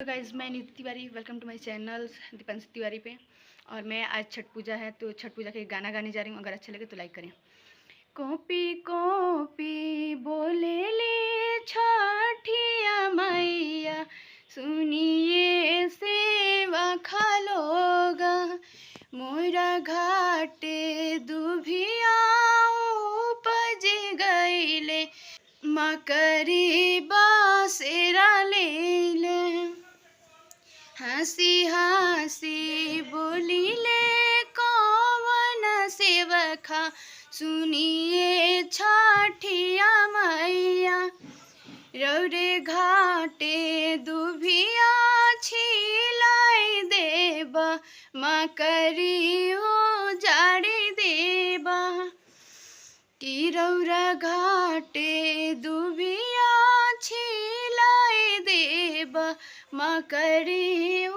Guys, मैं नीति Tiwari. Welcome two माय channel Deepanshu Tiwari पे। और मैं आज छठ पूजा है तो छठ पूजा के गाना गाने जा रही हूँ। अगर अच्छा लगे तो लाइक करें। कॉपी कॉपी बोले ले छठिया मैया, सुनिए सेवा खालोगा, मोरा घाटे दुभिया उपज गईले, मकरी बासेरा ले ले। हंसी हंसी बोलिले कौन सेवखा, सुनिए छठिया मैया, रौरे घाटे दुभिया छिलाई देबा, मकरी उजाड़ी देबा। कि रौरा घाटे दुभिया छिलाई देबा, मकरी